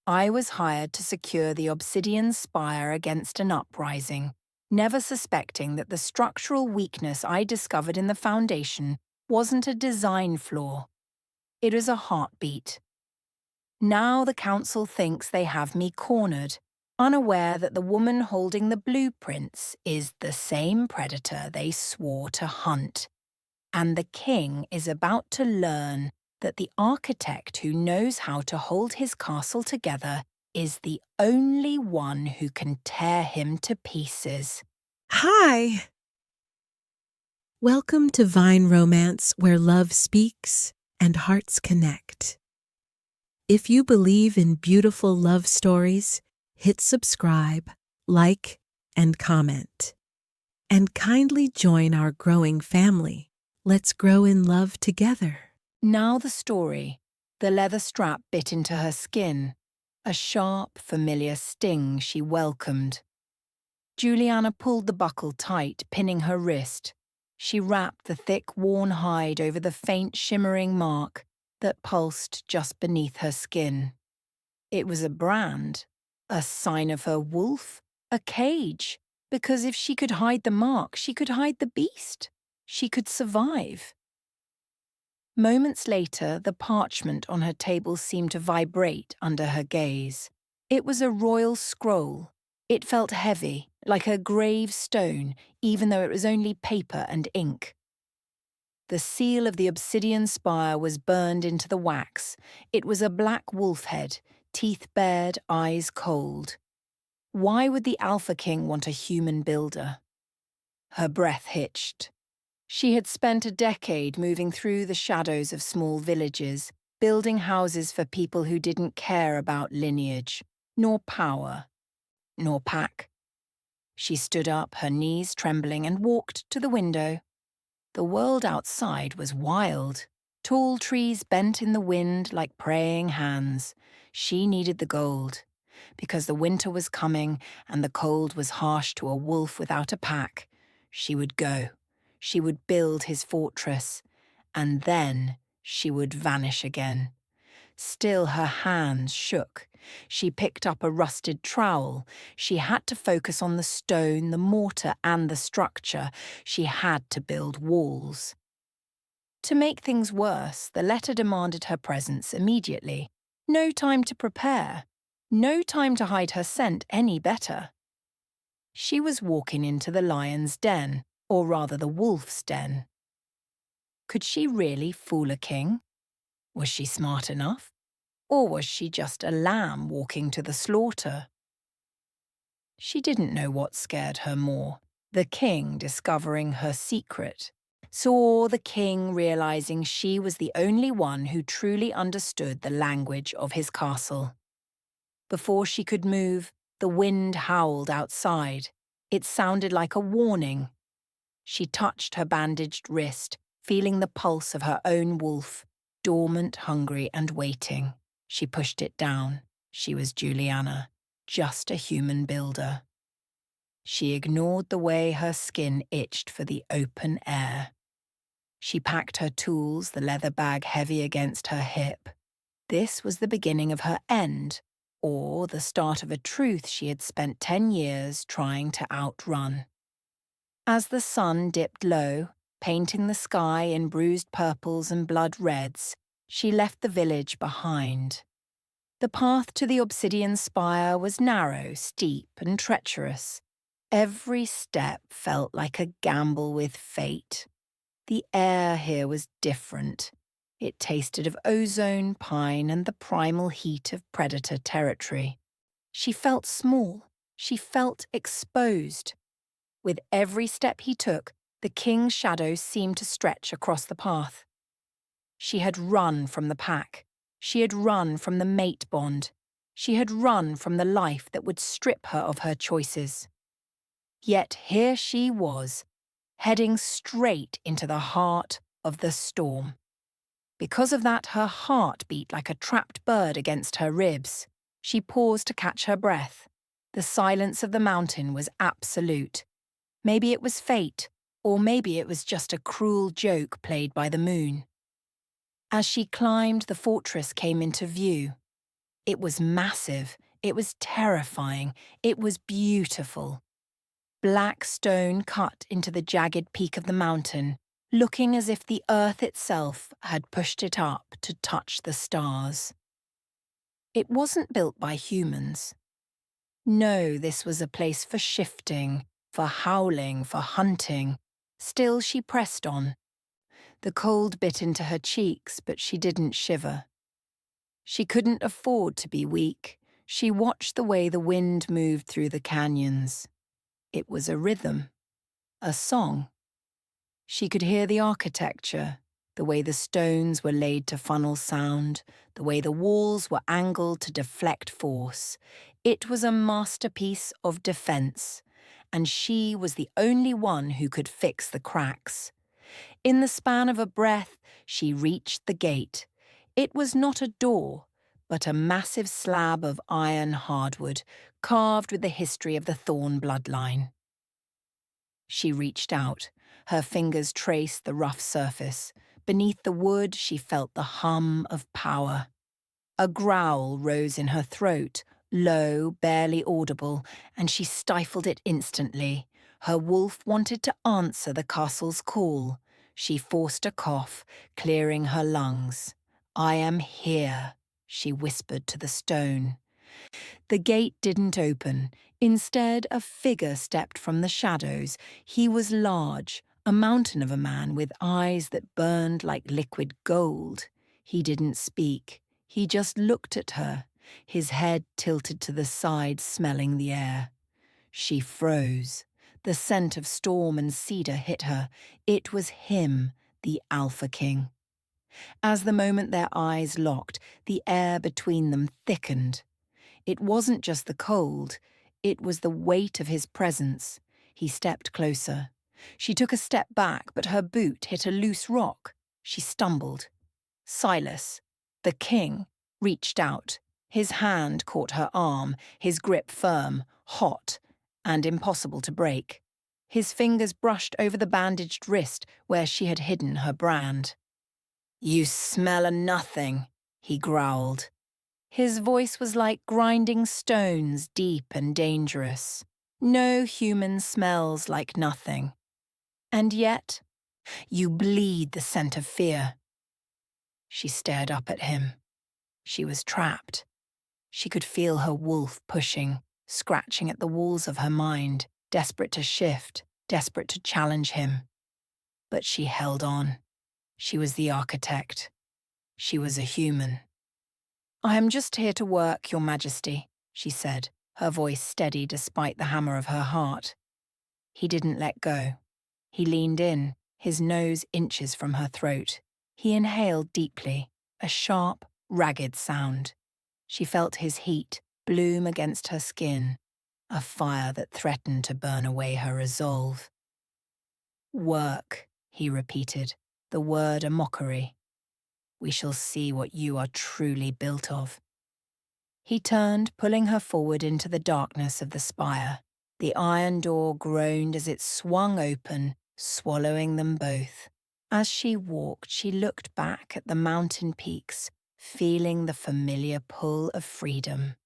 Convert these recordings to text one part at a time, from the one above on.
I was hired to secure the Obsidian Spire against an uprising, never suspecting that the structural weakness I discovered in the foundation wasn't a design flaw. It was a heartbeat. Now the council thinks they have me cornered, unaware that the woman holding the blueprints is the same predator they swore to hunt. And the king is about to learn that the architect who knows how to hold his castle together is the only one who can tear him to pieces. Hi! Welcome to Vine Romance, where love speaks and hearts connect. If you believe in beautiful love stories, hit subscribe, like, and comment. And kindly join our growing family. Let's grow in love together. Now the story. The leather strap bit into her skin, a sharp, familiar sting she welcomed. Julianna pulled the buckle tight, pinning her wrist. She wrapped the thick, worn hide over the faint, shimmering mark that pulsed just beneath her skin. It was a brand, a sign of her wolf, a cage, because if she could hide the mark, she could hide the beast. She could survive. Moments later, the parchment on her table seemed to vibrate under her gaze. It was a royal scroll. It felt heavy, like a grave stone, even though it was only paper and ink. The seal of the Obsidian Spire was burned into the wax. It was a black wolf head, teeth bared, eyes cold. Why would the Alpha King want a human builder? Her breath hitched. She had spent a decade moving through the shadows of small villages, building houses for people who didn't care about lineage, nor power, nor pack. She stood up, her knees trembling, and walked to the window. The world outside was wild. Tall trees bent in the wind like praying hands. She needed the gold, because the winter was coming and the cold was harsh to a wolf without a pack. She would go. She would build his fortress, and then she would vanish again. Still her hands shook. She picked up a rusted trowel. She had to focus on the stone, the mortar, and the structure. She had to build walls. To make things worse, the letter demanded her presence immediately. No time to prepare. No time to hide her scent any better. She was walking into the lion's den, or rather the wolf's den. Could she really fool a king? Was she smart enough? Or was she just a lamb walking to the slaughter? She didn't know what scared her more, the king discovering her secret, or the king realizing she was the only one who truly understood the language of his castle. Before she could move, the wind howled outside. It sounded like a warning. She touched her bandaged wrist, feeling the pulse of her own wolf, dormant, hungry, and waiting. She pushed it down. She was Julianna, just a human builder. She ignored the way her skin itched for the open air. She packed her tools, the leather bag heavy against her hip. This was the beginning of her end, or the start of a truth she had spent 10 years trying to outrun. As the sun dipped low, painting the sky in bruised purples and blood reds, she left the village behind. The path to the Obsidian Spire was narrow, steep, and treacherous. Every step felt like a gamble with fate. The air here was different. It tasted of ozone, pine, and the primal heat of predator territory. She felt small. She felt exposed. With every step he took, the king's shadow seemed to stretch across the path. She had run from the pack. She had run from the mate bond. She had run from the life that would strip her of her choices. Yet here she was, heading straight into the heart of the storm. Because of that, her heart beat like a trapped bird against her ribs. She paused to catch her breath. The silence of the mountain was absolute. Maybe it was fate, or maybe it was just a cruel joke played by the moon. As she climbed, the fortress came into view. It was massive, it was terrifying, it was beautiful. Black stone cut into the jagged peak of the mountain, looking as if the earth itself had pushed it up to touch the stars. It wasn't built by humans. No, this was a place for shifting, for howling, for hunting. Still she pressed on. The cold bit into her cheeks, but she didn't shiver. She couldn't afford to be weak. She watched the way the wind moved through the canyons. It was a rhythm, a song. She could hear the architecture, the way the stones were laid to funnel sound, the way the walls were angled to deflect force. It was a masterpiece of defense, and she was the only one who could fix the cracks. In the span of a breath, she reached the gate. It was not a door, but a massive slab of iron hardwood, carved with the history of the Thorn bloodline. She reached out. Her fingers traced the rough surface. Beneath the wood, she felt the hum of power. A growl rose in her throat, low, barely audible, and she stifled it instantly. Her wolf wanted to answer the castle's call. She forced a cough, clearing her lungs. "I am here," she whispered to the stone. The gate didn't open. Instead, a figure stepped from the shadows. He was large, a mountain of a man with eyes that burned like liquid gold. He didn't speak. He just looked at her, his head tilted to the side, smelling the air. She froze. The scent of storm and cedar hit her. It was him, the Alpha King. As the moment their eyes locked, the air between them thickened. It wasn't just the cold, it was the weight of his presence. He stepped closer. She took a step back, but her boot hit a loose rock. She stumbled. Silas, the king, reached out. His hand caught her arm, his grip firm, hot, and impossible to break. His fingers brushed over the bandaged wrist where she had hidden her brand. "You smell a nothing," he growled. His voice was like grinding stones, deep and dangerous. No human smells like nothing. And yet, you bleed the scent of fear. She stared up at him. She was trapped. She could feel her wolf pushing, scratching at the walls of her mind, desperate to shift, desperate to challenge him. But she held on. She was the architect. She was a human. "I am just here to work, Your Majesty," she said, her voice steady despite the hammer of her heart. He didn't let go. He leaned in, his nose inches from her throat. He inhaled deeply, a sharp, ragged sound. She felt his heat bloom against her skin, a fire that threatened to burn away her resolve. "Work," he repeated, the word a mockery. "We shall see what you are truly built of." He turned, pulling her forward into the darkness of the spire. The iron door groaned as it swung open, swallowing them both. As she walked, she looked back at the mountain peaks, feeling the familiar pull of freedom.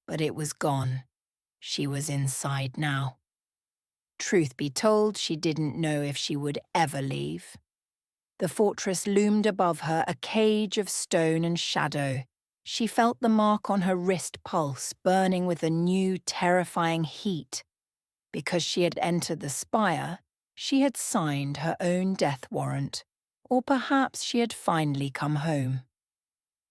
But it was gone. She was inside now. Truth be told, she didn't know if she would ever leave. The fortress loomed above her, a cage of stone and shadow. She felt the mark on her wrist pulse, burning with a new, terrifying heat. Because she had entered the spire, she had signed her own death warrant. Or perhaps she had finally come home.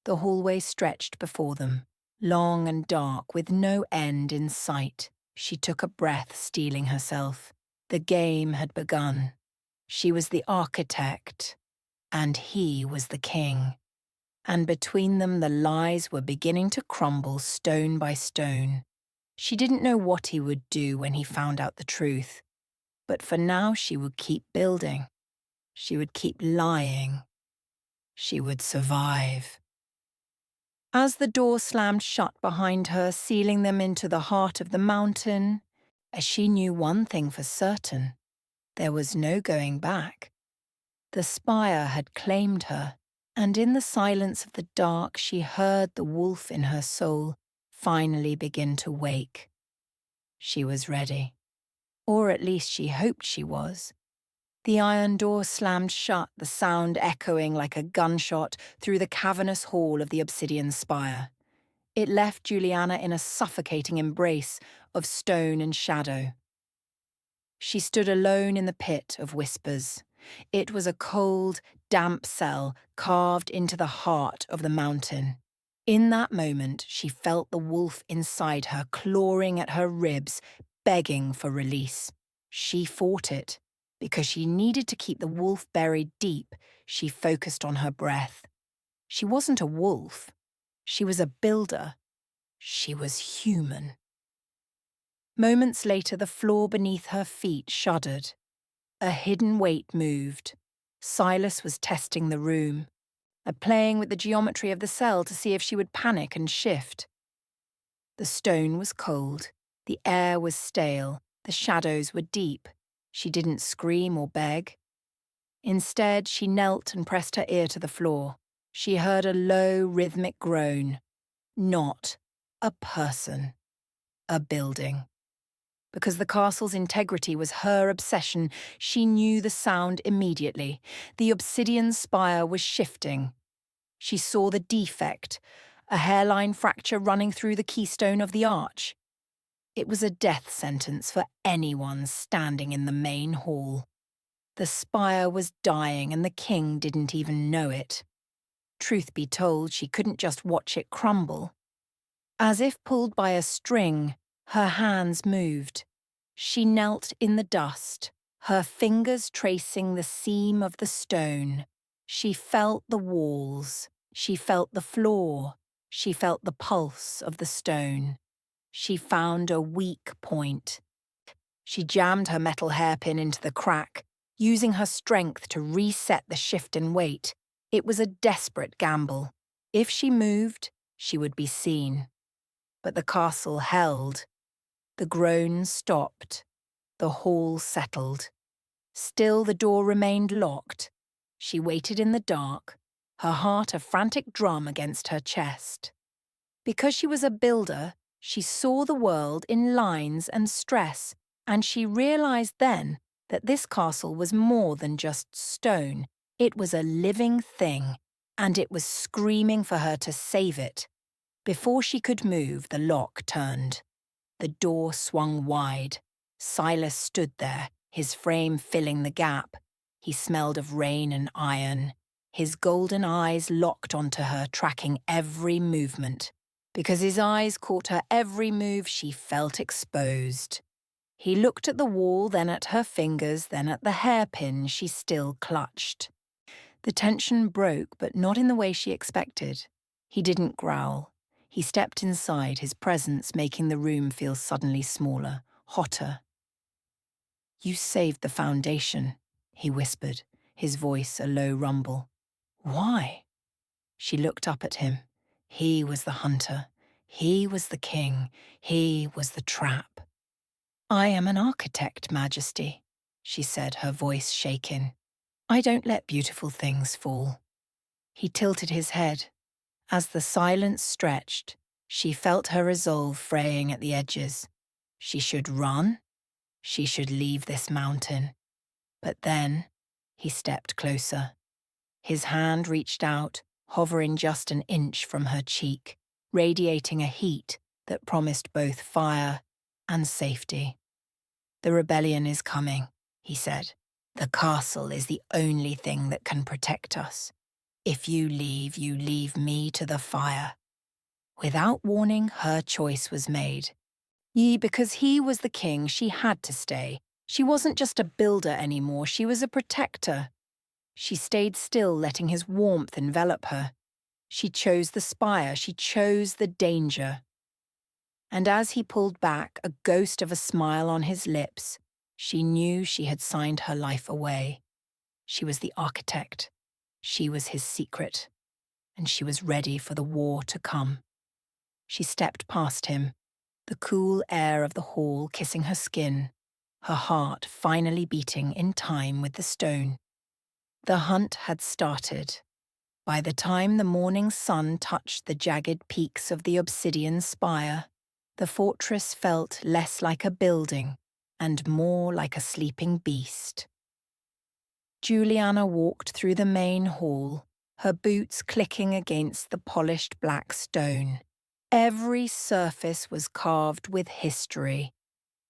The hallway stretched before them, long and dark, with no end in sight. She took a breath, steeling herself. The game had begun. She was the architect, and he was the king. And between them the lies were beginning to crumble stone by stone. She didn't know what he would do when he found out the truth. But for now she would keep building. She would keep lying. She would survive. As the door slammed shut behind her, sealing them into the heart of the mountain, she knew one thing for certain. There was no going back. The spire had claimed her. And in the silence of the dark, she heard the wolf in her soul finally begin to wake. She was ready. Or at least she hoped she was. The iron door slammed shut, the sound echoing like a gunshot through the cavernous hall of the Obsidian Spire. It left Julianna in a suffocating embrace of stone and shadow. She stood alone in the pit of whispers. It was a cold, damp cell carved into the heart of the mountain. In that moment, she felt the wolf inside her clawing at her ribs, begging for release. She fought it. Because she needed to keep the wolf buried deep, she focused on her breath. She wasn't a wolf. She was a builder. She was human. Moments later, the floor beneath her feet shuddered. A hidden weight moved. Silas was testing the room, playing with the geometry of the cell to see if she would panic and shift. The stone was cold, the air was stale, the shadows were deep. She didn't scream or beg. Instead, she knelt and pressed her ear to the floor. She heard a low, rhythmic groan. Not a person. A building. Because the castle's integrity was her obsession, she knew the sound immediately. The Obsidian Spire was shifting. She saw the defect, a hairline fracture running through the keystone of the arch. It was a death sentence for anyone standing in the main hall. The spire was dying and the king didn't even know it. Truth be told, she couldn't just watch it crumble. As if pulled by a string, her hands moved. She knelt in the dust, her fingers tracing the seam of the stone. She felt the walls. She felt the floor. She felt the pulse of the stone. She found a weak point. She jammed her metal hairpin into the crack, using her strength to reset the shift in weight. It was a desperate gamble. If she moved, she would be seen. But the castle held. The groans stopped. The hall settled. Still the door remained locked. She waited in the dark, her heart a frantic drum against her chest. Because she was a builder, she saw the world in lines and stress, and she realized then that this castle was more than just stone. It was a living thing, and it was screaming for her to save it. Before she could move, the lock turned. The door swung wide. Silas stood there, his frame filling the gap. He smelled of rain and iron. His golden eyes locked onto her, tracking every movement. Because his eyes caught her every move, she felt exposed. He looked at the wall, then at her fingers, then at the hairpin she still clutched. The tension broke, but not in the way she expected. He didn't growl. He stepped inside, his presence making the room feel suddenly smaller, hotter. "You saved the foundation," he whispered, his voice a low rumble. "Why?" She looked up at him. He was the hunter. He was the king. He was the trap. "I am an architect, Majesty," she said, her voice shaking. "I don't let beautiful things fall." He tilted his head. As the silence stretched, she felt her resolve fraying at the edges. She should run. She should leave this mountain. But then, he stepped closer. His hand reached out, hovering just an inch from her cheek, radiating a heat that promised both fire and safety. "The rebellion is coming," he said. "The castle is the only thing that can protect us. If you leave me to the fire." Without warning, her choice was made. Because he was the king, she had to stay. She wasn't just a builder anymore, she was a protector. She stayed still, letting his warmth envelop her. She chose the spire, she chose the danger. And as he pulled back, a ghost of a smile on his lips, she knew she had signed her life away. She was the architect. She was his secret. And she was ready for the war to come. She stepped past him, the cool air of the hall kissing her skin, her heart finally beating in time with the stone. The hunt had started. By the time the morning sun touched the jagged peaks of the Obsidian Spire, the fortress felt less like a building and more like a sleeping beast. Julianna walked through the main hall, her boots clicking against the polished black stone. Every surface was carved with history.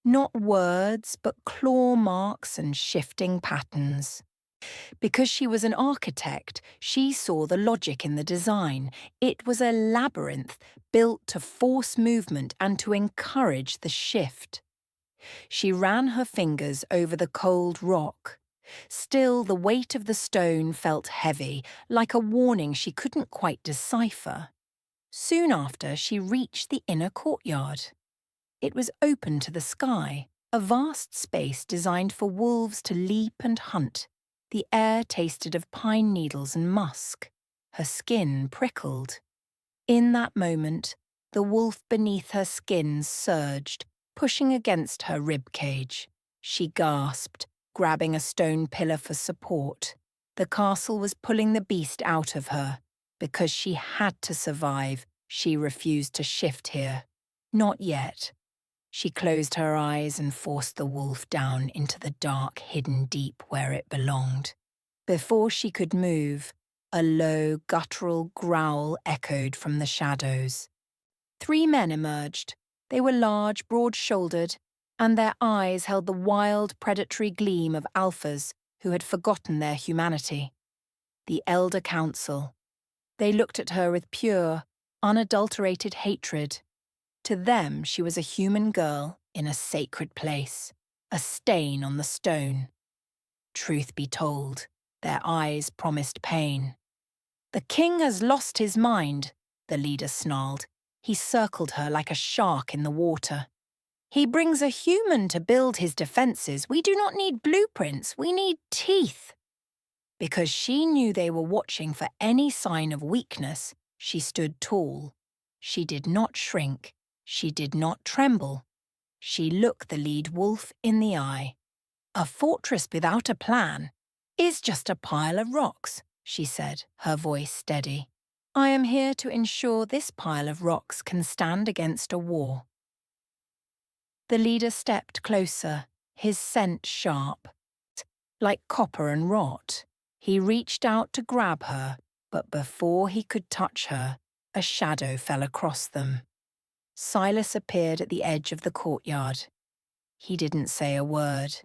Not words, but claw marks and shifting patterns. Because she was an architect, she saw the logic in the design. It was a labyrinth built to force movement and to encourage the shift. She ran her fingers over the cold rock. Still, the weight of the stone felt heavy, like a warning she couldn't quite decipher. Soon after, she reached the inner courtyard. It was open to the sky, a vast space designed for wolves to leap and hunt. The air tasted of pine needles and musk. Her skin prickled. In that moment, the wolf beneath her skin surged, pushing against her rib cage. She gasped, grabbing a stone pillar for support. The castle was pulling the beast out of her. Because she had to survive, she refused to shift here. Not yet. She closed her eyes and forced the wolf down into the dark, hidden deep where it belonged. Before she could move, a low, guttural growl echoed from the shadows. 3 men emerged. They were large, broad-shouldered, and their eyes held the wild, predatory gleam of alphas who had forgotten their humanity. The Elder Council. They looked at her with pure, unadulterated hatred. To them, she was a human girl in a sacred place, a stain on the stone. Truth be told, their eyes promised pain. "The king has lost his mind," the leader snarled. He circled her like a shark in the water. "He brings a human to build his defenses. We do not need blueprints, we need teeth." Because she knew they were watching for any sign of weakness, she stood tall. She did not shrink. She did not tremble. She looked the lead wolf in the eye. "A fortress without a plan is just a pile of rocks," she said, her voice steady. "I am here to ensure this pile of rocks can stand against a war." The leader stepped closer, his scent sharp, like copper and rot. He reached out to grab her, but before he could touch her, a shadow fell across them. Silas appeared at the edge of the courtyard. He didn't say a word.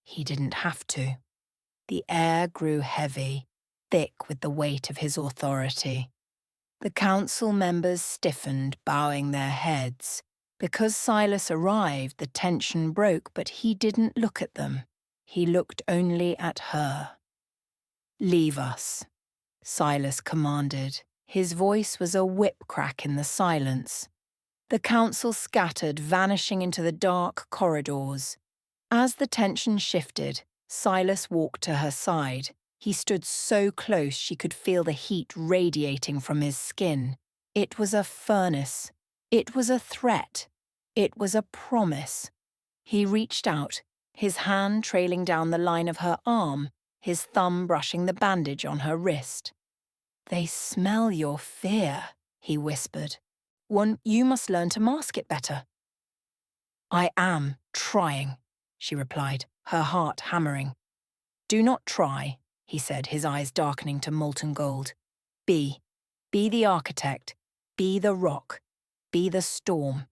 He didn't have to. The air grew heavy, thick with the weight of his authority. The council members stiffened, bowing their heads. Because Silas arrived, the tension broke, but he didn't look at them. He looked only at her. "Leave us," Silas commanded. His voice was a whip crack in the silence. The council scattered, vanishing into the dark corridors. As the tension shifted, Silas walked to her side. He stood so close she could feel the heat radiating from his skin. It was a furnace. It was a threat. It was a promise. He reached out, his hand trailing down the line of her arm, his thumb brushing the bandage on her wrist. "They smell your fear," he whispered. "You must learn to mask it better." "I am trying," she replied, her heart hammering. "Do not try," he said, his eyes darkening to molten gold. Be the architect, be the rock, be the storm."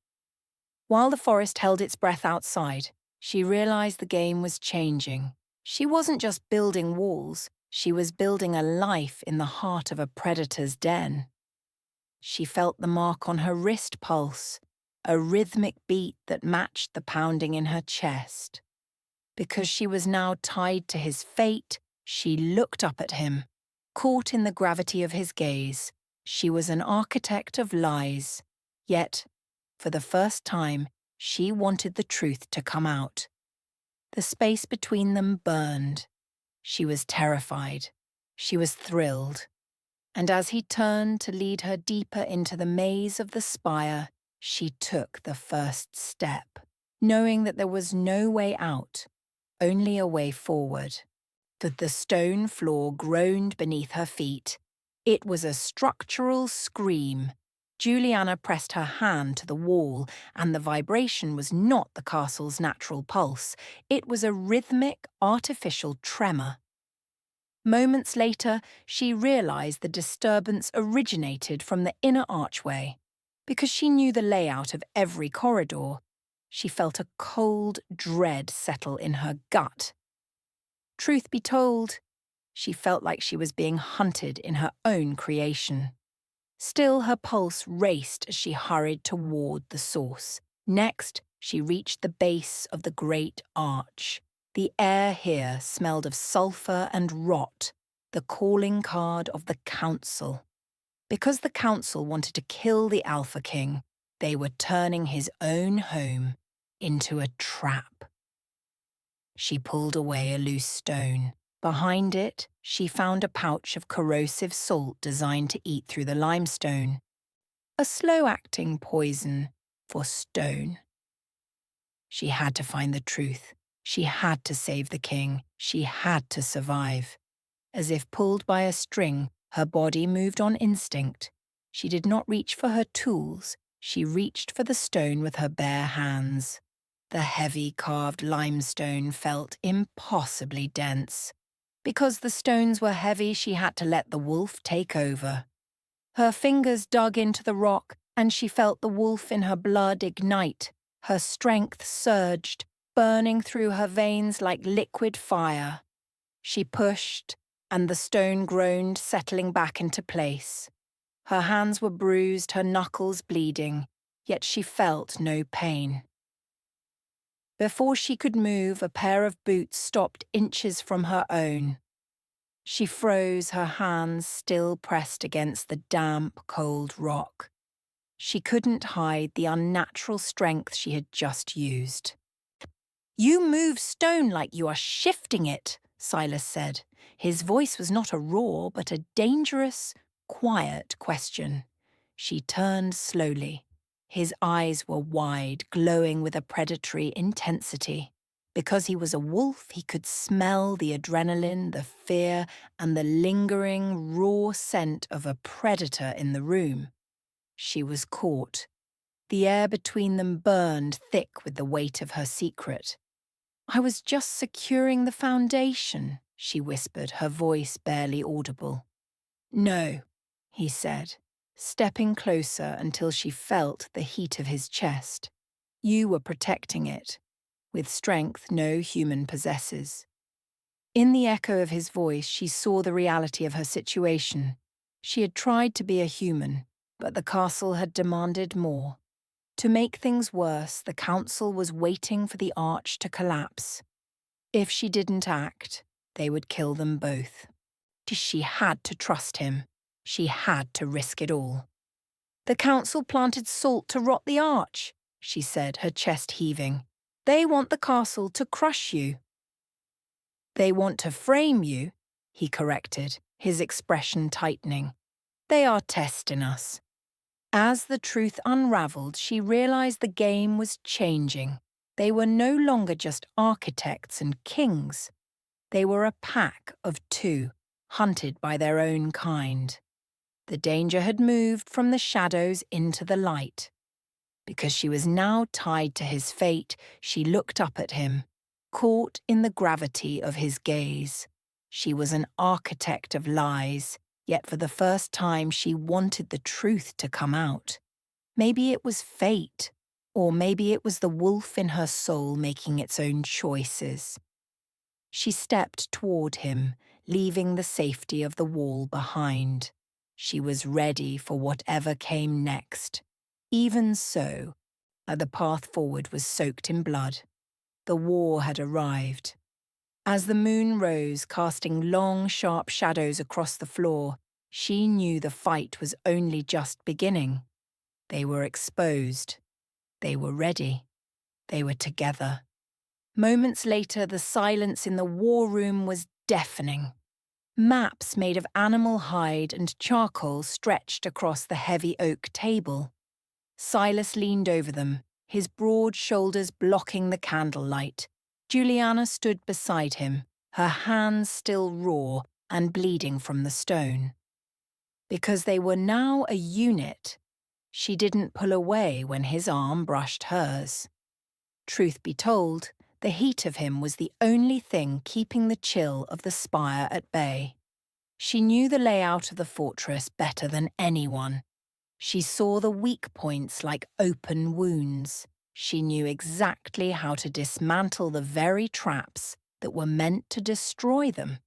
While the forest held its breath outside, she realized the game was changing. She wasn't just building walls, she was building a life in the heart of a predator's den. She felt the mark on her wrist pulse, a rhythmic beat that matched the pounding in her chest. Because she was now tied to his fate, she looked up at him, caught in the gravity of his gaze. She was an architect of lies. Yet, for the first time, she wanted the truth to come out. The space between them burned. She was terrified. She was thrilled. And as he turned to lead her deeper into the maze of the spire, she took the first step, knowing that there was no way out, only a way forward. The stone floor groaned beneath her feet. It was a structural scream. Julianna pressed her hand to the wall, and the vibration was not the castle's natural pulse. It was a rhythmic, artificial tremor. Moments later, she realized the disturbance originated from the inner archway. Because she knew the layout of every corridor, she felt a cold dread settle in her gut. Truth be told, she felt like she was being hunted in her own creation. Still, her pulse raced as she hurried toward the source. Next, she reached the base of the great arch. The air here smelled of sulphur and rot, the calling card of the council. Because the council wanted to kill the Alpha King, they were turning his own home into a trap. She pulled away a loose stone. Behind it, she found a pouch of corrosive salt designed to eat through the limestone. A slow-acting poison for stone. She had to find the truth. She had to save the king. She had to survive. As if pulled by a string, her body moved on instinct. She did not reach for her tools. She reached for the stone with her bare hands. The heavy carved limestone felt impossibly dense. Because the stones were heavy, she had to let the wolf take over. Her fingers dug into the rock, and she felt the wolf in her blood ignite. Her strength surged, burning through her veins like liquid fire. She pushed, and the stone groaned, settling back into place. Her hands were bruised, her knuckles bleeding, yet she felt no pain. Before she could move, a pair of boots stopped inches from her own. She froze, her hands still pressed against the damp, cold rock. She couldn't hide the unnatural strength she had just used. "You move stone like you are shifting it," Silas said. His voice was not a roar, but a dangerous, quiet question. She turned slowly. His eyes were wide, glowing with a predatory intensity. Because he was a wolf, he could smell the adrenaline, the fear, and the lingering, raw scent of a predator in the room. She was caught. The air between them burned thick with the weight of her secret. "I was just securing the foundation," she whispered, her voice barely audible. "No," he said, stepping closer until she felt the heat of his chest. "You were protecting it, with strength no human possesses." In the echo of his voice, she saw the reality of her situation. She had tried to be a human, but the castle had demanded more. To make things worse, the council was waiting for the arch to collapse. If she didn't act, they would kill them both. She had to trust him. She had to risk it all. "The council planted salt to rot the arch," she said, her chest heaving. "They want the castle to crush you." "They want to frame you," he corrected, his expression tightening. "They are testing us." As the truth unraveled, she realized the game was changing. They were no longer just architects and kings. They were a pack of two, hunted by their own kind. The danger had moved from the shadows into the light. Because she was now tied to his fate, she looked up at him, caught in the gravity of his gaze. She was an architect of lies, yet for the first time she wanted the truth to come out. Maybe it was fate, or maybe it was the wolf in her soul making its own choices. She stepped toward him, leaving the safety of the wall behind. She was ready for whatever came next. Even so, the path forward was soaked in blood. The war had arrived. As the moon rose, casting long, sharp shadows across the floor, she knew the fight was only just beginning. They were exposed. They were ready. They were together. Moments later, the silence in the war room was deafening. Maps made of animal hide and charcoal stretched across the heavy oak table. Silas leaned over them, his broad shoulders blocking the candlelight. Julianna stood beside him, her hands still raw and bleeding from the stone. Because they were now a unit, she didn't pull away when his arm brushed hers. Truth be told, the heat of him was the only thing keeping the chill of the spire at bay. She knew the layout of the fortress better than anyone. She saw the weak points like open wounds. She knew exactly how to dismantle the very traps that were meant to destroy them.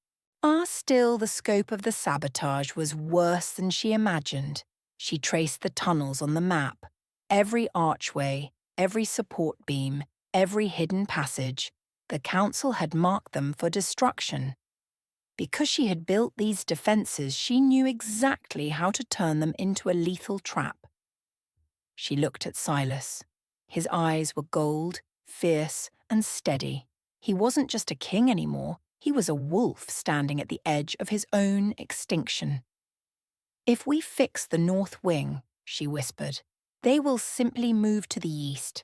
Still, the scope of the sabotage was worse than she imagined. She traced the tunnels on the map, every archway, every support beam, every hidden passage. The council had marked them for destruction. Because she had built these defences, she knew exactly how to turn them into a lethal trap. She looked at Silas. His eyes were gold, fierce, and steady. He wasn't just a king anymore. He was a wolf standing at the edge of his own extinction. "If we fix the north wing," she whispered, "they will simply move to the east.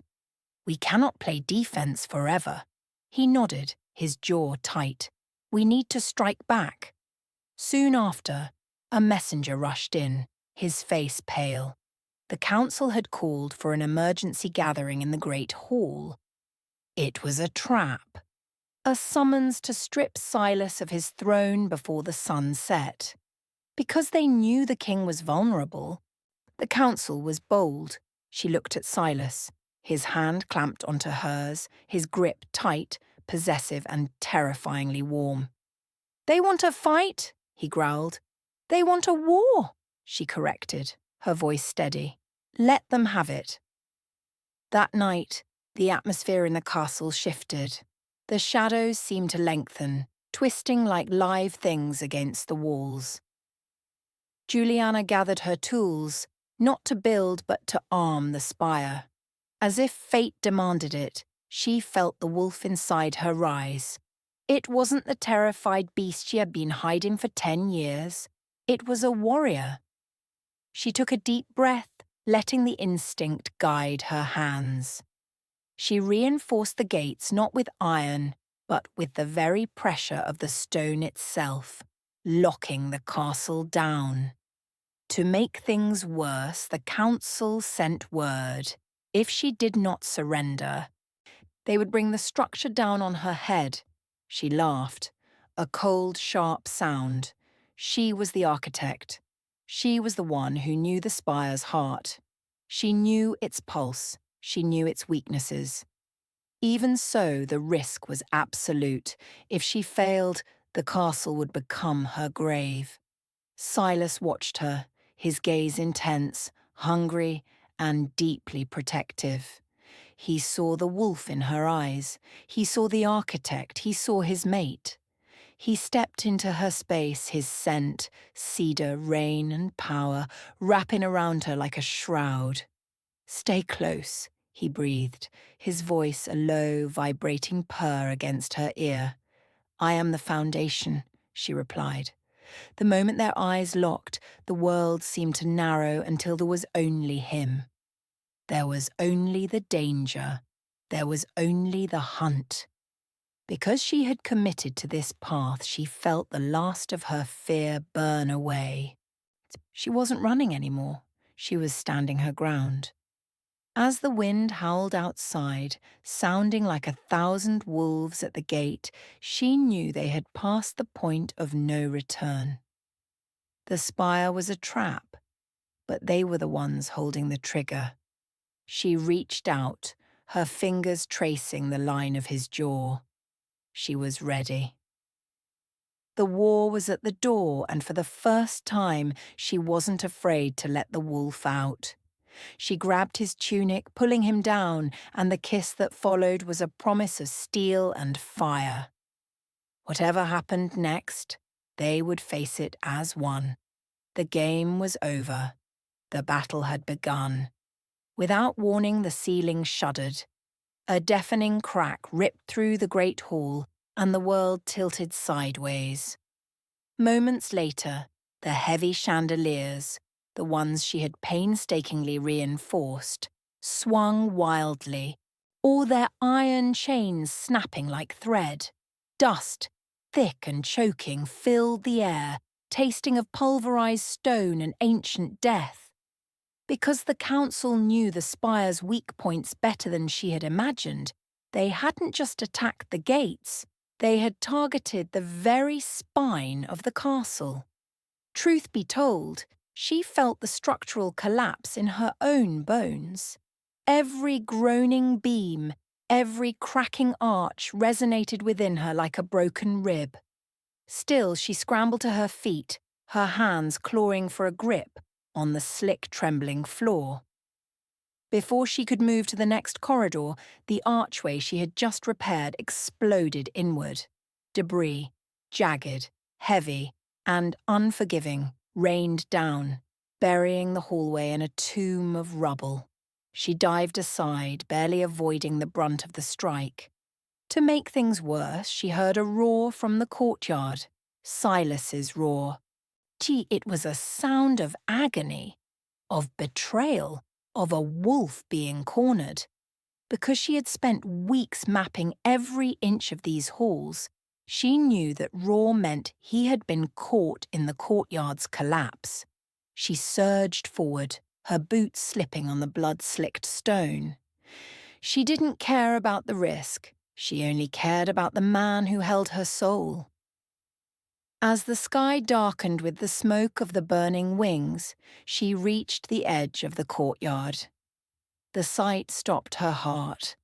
We cannot play defense forever." He nodded, his jaw tight. "We need to strike back." Soon after, a messenger rushed in, his face pale. The council had called for an emergency gathering in the Great Hall. It was a trap. A summons to strip Silas of his throne before the sun set. Because they knew the king was vulnerable, the council was bold. She looked at Silas, his hand clamped onto hers, his grip tight, possessive and terrifyingly warm. "They want a fight," he growled. "They want a war," she corrected, her voice steady. "Let them have it." That night, the atmosphere in the castle shifted. The shadows seemed to lengthen, twisting like live things against the walls. Julianna gathered her tools, not to build but to arm the spire. As if fate demanded it, she felt the wolf inside her rise. It wasn't the terrified beast she had been hiding for 10 years. It was a warrior. She took a deep breath, letting the instinct guide her hands. She reinforced the gates not with iron, but with the very pressure of the stone itself, locking the castle down. To make things worse, the council sent word. If she did not surrender, they would bring the structure down on her head. She laughed, a cold, sharp sound. She was the architect. She was the one who knew the spire's heart. She knew its pulse. She knew its weaknesses. Even so, the risk was absolute. If she failed, the castle would become her grave. Silas watched her, his gaze intense, hungry, and deeply protective. He saw the wolf in her eyes. He saw the architect. He saw his mate. He stepped into her space, his scent, cedar, rain, and power, wrapping around her like a shroud. "Stay close," he breathed, his voice a low, vibrating purr against her ear. "I am the foundation," she replied. The moment their eyes locked, the world seemed to narrow until there was only him. There was only the danger. There was only the hunt. Because she had committed to this path, she felt the last of her fear burn away. She wasn't running anymore. She was standing her ground. As the wind howled outside, sounding like 1,000 wolves at the gate, she knew they had passed the point of no return. The spire was a trap, but they were the ones holding the trigger. She reached out, her fingers tracing the line of his jaw. She was ready. The war was at the door, and for the first time, she wasn't afraid to let the wolf out. She grabbed his tunic, pulling him down, and the kiss that followed was a promise of steel and fire. Whatever happened next, they would face it as one. The game was over. The battle had begun. Without warning, the ceiling shuddered. A deafening crack ripped through the great hall, and the world tilted sideways. Moments later, the heavy chandeliers, the ones she had painstakingly reinforced, swung wildly, all their iron chains snapping like thread. Dust, thick and choking, filled the air, tasting of pulverized stone and ancient death. Because the council knew the spire's weak points better than she had imagined, they hadn't just attacked the gates, they had targeted the very spine of the castle. Truth be told, she felt the structural collapse in her own bones. Every groaning beam, every cracking arch resonated within her like a broken rib. Still, she scrambled to her feet, her hands clawing for a grip on the slick, trembling floor. Before she could move to the next corridor, the archway she had just repaired exploded inward. Debris, jagged, heavy, and unforgiving, rained down, burying the hallway in a tomb of rubble. She dived aside, barely avoiding the brunt of the strike. To make things worse, she heard a roar from the courtyard. Silas's roar. Gee, it was a sound of agony, of betrayal, of a wolf being cornered. Because she had spent weeks mapping every inch of these halls, she knew that roar meant he had been caught in the courtyard's collapse. She surged forward, her boots slipping on the blood-slicked stone. She didn't care about the risk. She only cared about the man who held her soul. As the sky darkened with the smoke of the burning wings, she reached the edge of the courtyard. The sight stopped her heart.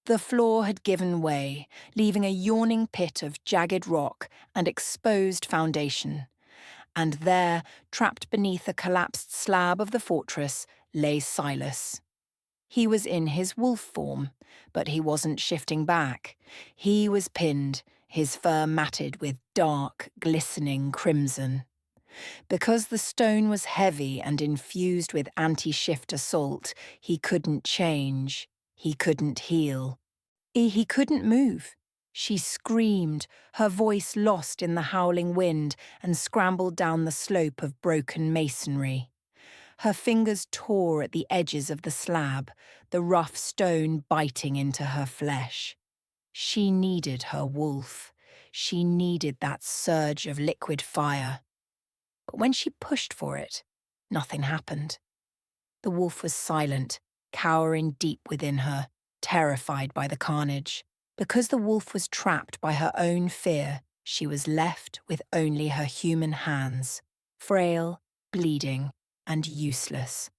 The floor had given way, leaving a yawning pit of jagged rock and exposed foundation. And there, trapped beneath a collapsed slab of the fortress, lay Silas. He was in his wolf form, but he wasn't shifting back. He was pinned, his fur matted with dark, glistening crimson. Because the stone was heavy and infused with anti-shift assault, he couldn't change. He couldn't heal. He couldn't move. She screamed, her voice lost in the howling wind, and scrambled down the slope of broken masonry. Her fingers tore at the edges of the slab, the rough stone biting into her flesh. She needed her wolf. She needed that surge of liquid fire. But when she pushed for it, nothing happened. The wolf was silent, cowering deep within her, terrified by the carnage. Because the wolf was trapped by her own fear, she was left with only her human hands, frail, bleeding, and useless.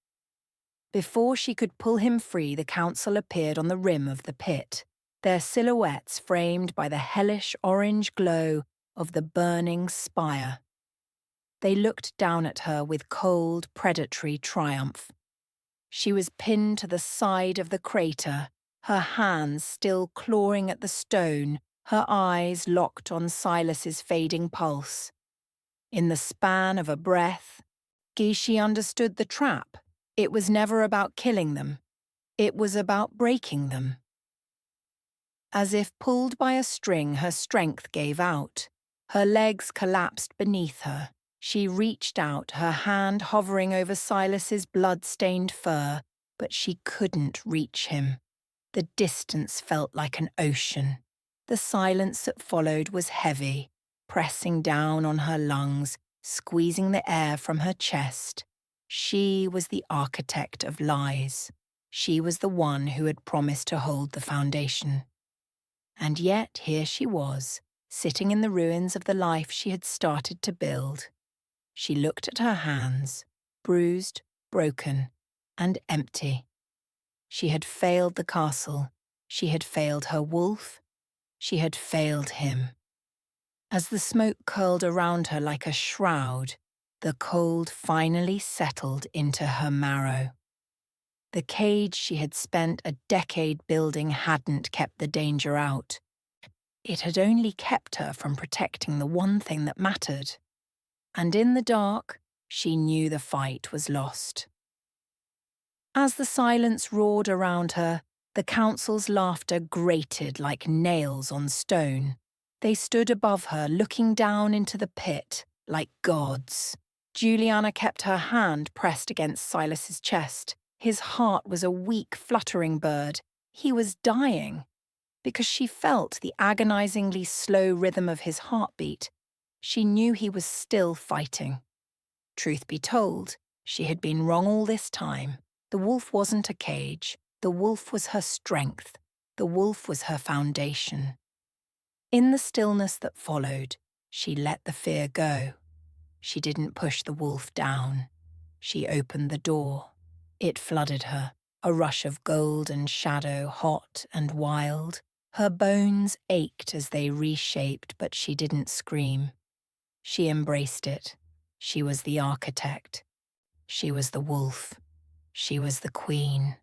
Before she could pull him free, the council appeared on the rim of the pit, their silhouettes framed by the hellish orange glow of the burning spire. They looked down at her with cold, predatory triumph. She was pinned to the side of the crater, her hands still clawing at the stone, her eyes locked on Silas's fading pulse. In the span of a breath, she understood the trap. It was never about killing them. It was about breaking them. As if pulled by a string, her strength gave out. Her legs collapsed beneath her. She reached out, her hand hovering over Silas's blood-stained fur, but she couldn't reach him. The distance felt like an ocean. The silence that followed was heavy, pressing down on her lungs, squeezing the air from her chest. She was the architect of lies. She was the one who had promised to hold the foundation. And yet here she was, sitting in the ruins of the life she had started to build. She looked at her hands, bruised, broken, and empty. She had failed the castle. She had failed her wolf. She had failed him. As the smoke curled around her like a shroud, the cold finally settled into her marrow. The cage she had spent a decade building hadn't kept the danger out. It had only kept her from protecting the one thing that mattered. And in the dark, she knew the fight was lost. As the silence roared around her, the council's laughter grated like nails on stone. They stood above her, looking down into the pit, like gods. Julianna kept her hand pressed against Silas's chest. His heart was a weak, fluttering bird. He was dying. Because she felt the agonizingly slow rhythm of his heartbeat, She knew he was still fighting. Truth be told, she had been wrong all this time. The wolf wasn't a cage. The wolf was her strength. The wolf was her foundation. In the stillness that followed, she let the fear go. She didn't push the wolf down. She opened the door. It flooded her, a rush of gold and shadow, hot and wild. Her bones ached as they reshaped, but she didn't scream. She embraced it. She was the architect. She was the wolf. She was the queen.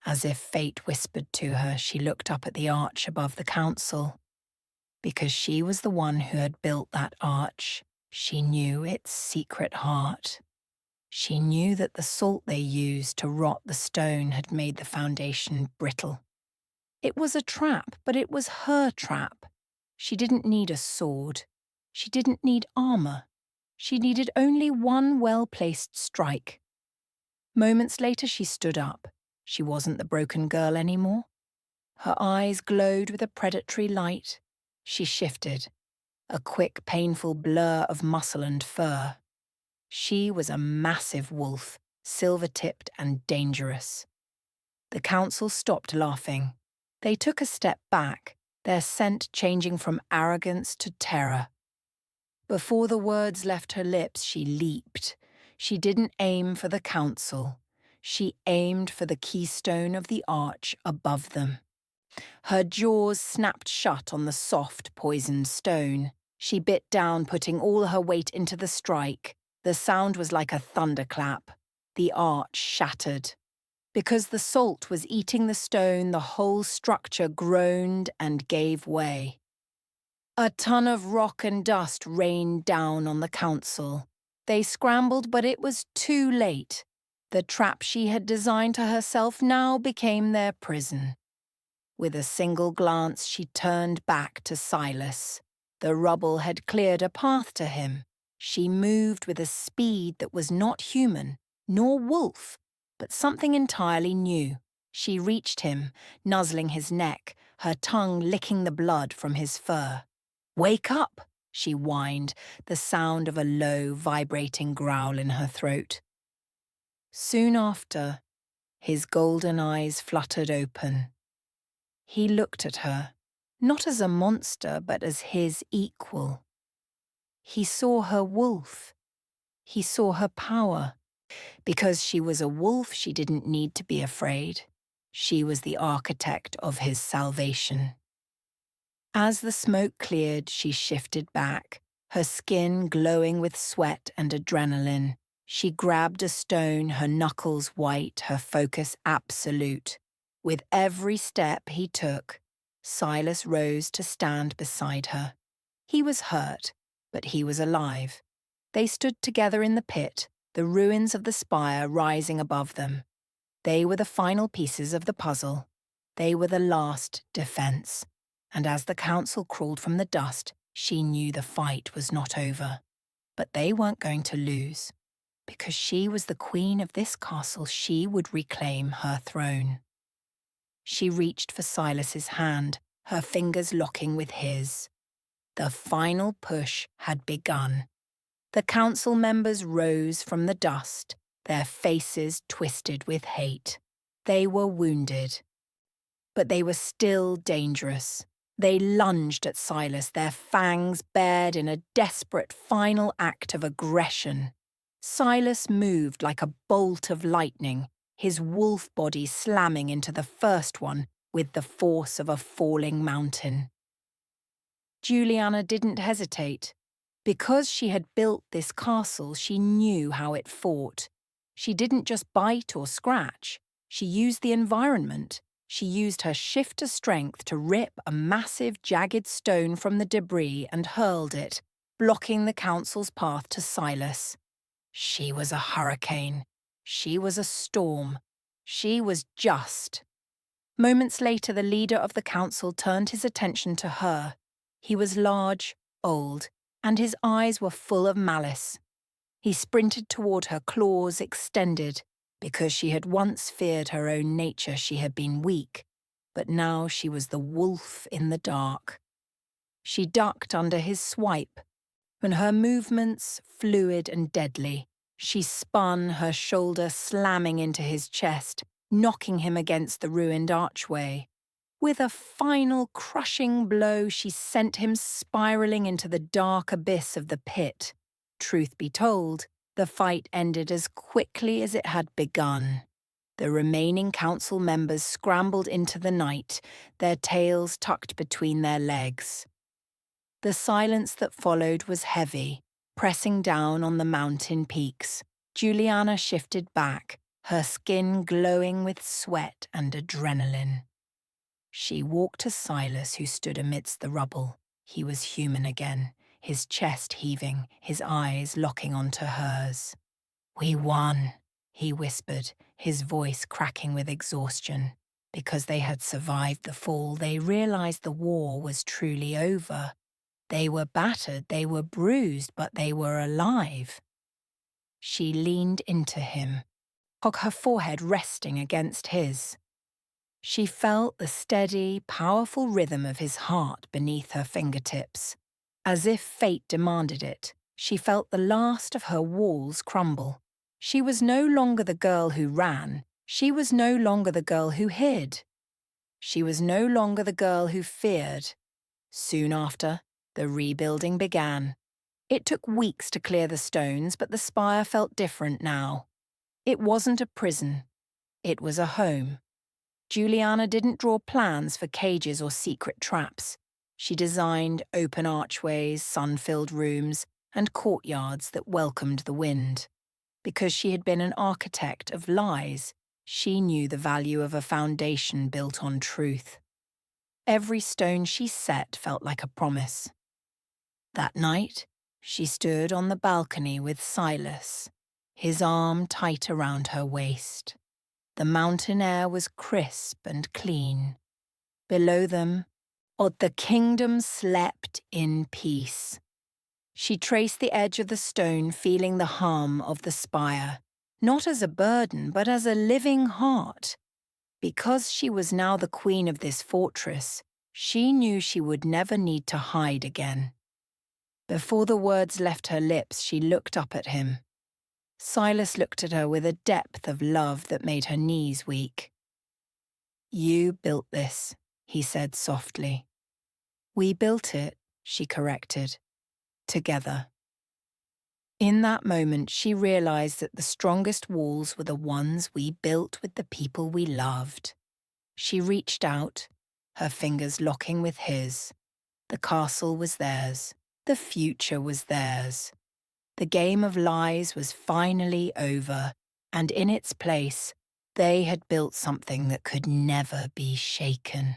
As if fate whispered to her, she looked up at the arch above the council. Because she was the one who had built that arch, she knew its secret heart. She knew that the salt they used to rot the stone had made the foundation brittle. It was a trap, but it was her trap. She didn't need a sword. She didn't need armor. She needed only one well-placed strike. Moments later, she stood up. She wasn't the broken girl anymore. Her eyes glowed with a predatory light. She shifted, a quick, painful blur of muscle and fur. She was a massive wolf, silver-tipped and dangerous. The council stopped laughing. They took a step back, their scent changing from arrogance to terror. Before the words left her lips, she leaped. She didn't aim for the council. She aimed for the keystone of the arch above them. Her jaws snapped shut on the soft, poisoned stone. She bit down, putting all her weight into the strike. The sound was like a thunderclap. The arch shattered. Because the salt was eating the stone, the whole structure groaned and gave way. A ton of rock and dust rained down on the council. They scrambled, but it was too late. The trap she had designed to herself now became their prison. With a single glance, she turned back to Silas. The rubble had cleared a path to him. She moved with a speed that was not human, nor wolf, but something entirely new. She reached him, nuzzling his neck, her tongue licking the blood from his fur. "Wake up," she whined, the sound of a low, vibrating growl in her throat. Soon after, his golden eyes fluttered open. He looked at her, not as a monster, but as his equal. He saw her wolf. He saw her power. Because she was a wolf, she didn't need to be afraid. She was the architect of his salvation. As the smoke cleared, she shifted back, her skin glowing with sweat and adrenaline. She grabbed a stone, her knuckles white, her focus absolute. With every step he took, Silas rose to stand beside her. He was hurt, but he was alive. They stood together in the pit, the ruins of the spire rising above them. They were the final pieces of the puzzle. They were the last defense. And as the council crawled from the dust, she knew the fight was not over. But they weren't going to lose. Because she was the queen of this castle, she would reclaim her throne. She reached for Silas's hand, her fingers locking with his. The final push had begun. The council members rose from the dust, their faces twisted with hate. They were wounded. But they were still dangerous. They lunged at Silas, their fangs bared in a desperate final act of aggression. Silas moved like a bolt of lightning, his wolf body slamming into the first one with the force of a falling mountain. Julianna didn't hesitate. Because she had built this castle, she knew how it fought. She didn't just bite or scratch. She used the environment. She used her shifter strength to rip a massive, jagged stone from the debris and hurled it, blocking the council's path to Silas. She was a hurricane. She was a storm. She was just. Moments later, the leader of the council turned his attention to her. He was large, old, and his eyes were full of malice. He sprinted toward her, claws extended. Because she had once feared her own nature, she had been weak, but now she was the wolf in the dark. She ducked under his swipe, and her movements fluid and deadly. She spun, her shoulder slamming into his chest, knocking him against the ruined archway. With a final crushing blow, she sent him spiraling into the dark abyss of the pit. Truth be told, the fight ended as quickly as it had begun. The remaining council members scrambled into the night, their tails tucked between their legs. The silence that followed was heavy, pressing down on the mountain peaks. Julianna shifted back, her skin glowing with sweat and adrenaline. She walked to Silas, who stood amidst the rubble. He was human again, his chest heaving, his eyes locking onto hers. "We won," he whispered, his voice cracking with exhaustion. Because they had survived the fall, they realized the war was truly over. They were battered, they were bruised, but they were alive. She leaned into him, her forehead resting against his. She felt the steady, powerful rhythm of his heart beneath her fingertips. As if fate demanded it, she felt the last of her walls crumble. She was no longer the girl who ran. She was no longer the girl who hid. She was no longer the girl who feared. Soon after, the rebuilding began. It took weeks to clear the stones, but the spire felt different now. It wasn't a prison. It was a home. Julianna didn't draw plans for cages or secret traps. She designed open archways, sun-filled rooms, and courtyards that welcomed the wind. Because she had been an architect of lies, she knew the value of a foundation built on truth. Every stone she set felt like a promise. That night, she stood on the balcony with Silas, his arm tight around her waist. The mountain air was crisp and clean. Below them, the kingdom slept in peace. She traced the edge of the stone, feeling the hum of the spire, not as a burden, but as a living heart. Because she was now the queen of this fortress, she knew she would never need to hide again. Before the words left her lips, she looked up at him. Silas looked at her with a depth of love that made her knees weak. "You built this," he said softly. "We built it," she corrected. "Together." In that moment, she realized that the strongest walls were the ones we built with the people we loved. She reached out, her fingers locking with his. The castle was theirs. The future was theirs. The game of lies was finally over, and in its place, they had built something that could never be shaken.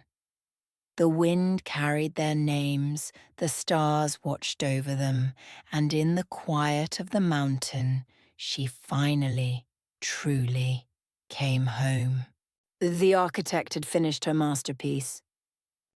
The wind carried their names, the stars watched over them, and in the quiet of the mountain, she finally, truly, came home. The architect had finished her masterpiece.